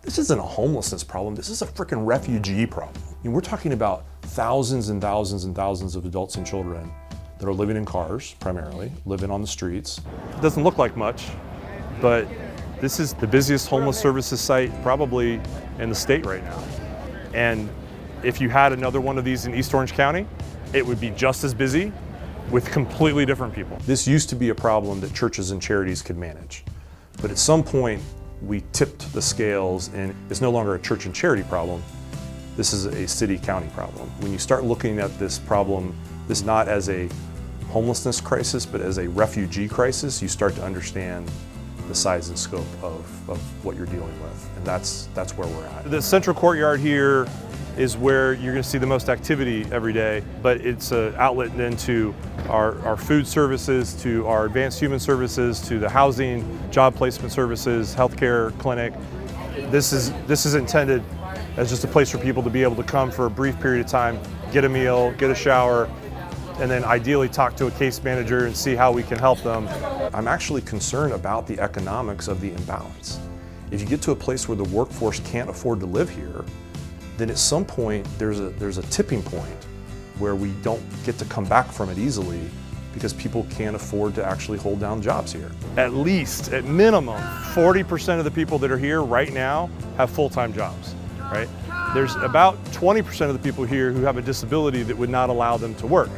This isn't a homelessness problem, this is a freaking refugee problem. I mean, we're talking about thousands and thousands and thousands of adults and children that are living in cars, primarily, living on the streets. It doesn't look like much, but this is the busiest homeless services site probably in the state right now. And if you had another one of these in East Orange County, it would be just as busy with completely different people. This used to be a problem that churches and charities could manage. But at some point, we tipped the scales and it's no longer a church and charity problem. This is a city-county problem. When you start looking at this problem, this not as a homelessness crisis, but as a refugee crisis, you start to understand the size and scope of what you're dealing with. And that's where we're at. The central courtyard here is where you're going to see the most activity every day, but it's an outlet then to our food services, to our advanced human services, to the housing, job placement services, healthcare clinic. This is intended as just a place for people to be able to come for a brief period of time, get a meal, get a shower, and then ideally talk to a case manager and see how we can help them. I'm actually concerned about the economics of the imbalance. If you get to a place where the workforce can't afford to live here, then at some point there's a tipping point where we don't get to come back from it easily because people can't afford to actually hold down jobs here. At least, at minimum, 40% of the people that are here right now have full-time jobs, right? There's about 20% of the people here who have a disability that would not allow them to work.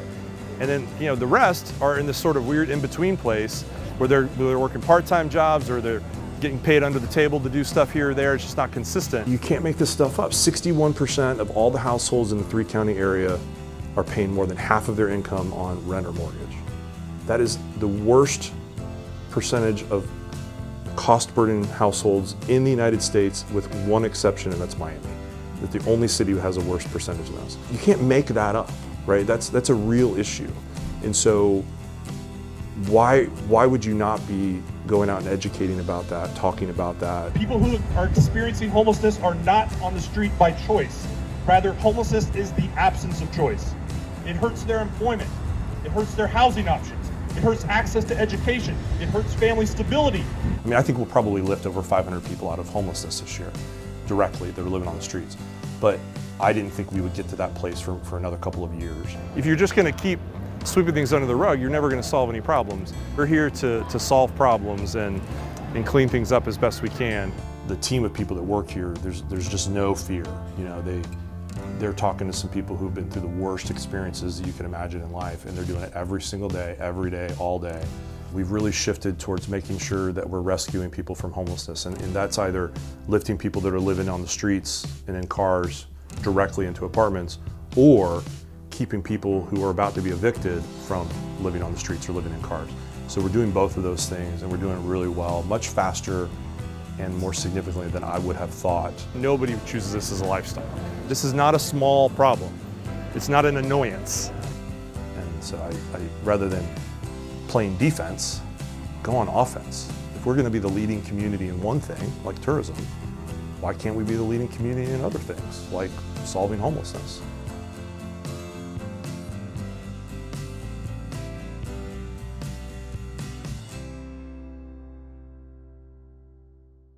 And then, the rest are in this sort of weird in-between place where they're working part-time jobs or they're getting paid under the table to do stuff here or there. It's just not consistent. You can't make this stuff up. 61% of all the households in the three-county area are paying more than half of their income on rent or mortgage. That is the worst percentage of cost-burdened households in the United States, with one exception, and that's Miami. That's the only city who has a worse percentage than us. You can't make that up, right? That's a real issue. And so why would you not be going out and educating about that, talking about that? People who are experiencing homelessness are not on the street by choice. Rather, homelessness is the absence of choice. It hurts their employment. It hurts their housing options. It hurts access to education. It hurts family stability. I mean, I think we'll probably lift over 500 people out of homelessness this year, directly, that are living on the streets. But I didn't think we would get to that place for another couple of years. If you're just gonna keep sweeping things under the rug, you're never going to solve any problems. We're here to solve problems and clean things up as best we can. The team of people that work here, there's just no fear. They're talking to some people who've been through the worst experiences that you can imagine in life, and they're doing it every single day, every day, all day. We've really shifted towards making sure that we're rescuing people from homelessness, and that's either lifting people that are living on the streets and in cars directly into apartments, or keeping people who are about to be evicted from living on the streets or living in cars. So we're doing both of those things, and we're doing it really well, much faster and more significantly than I would have thought. Nobody chooses this as a lifestyle. This is not a small problem. It's not an annoyance. And so I rather than playing defense, go on offense. If we're going to be the leading community in one thing, like tourism, why can't we be the leading community in other things, like solving homelessness?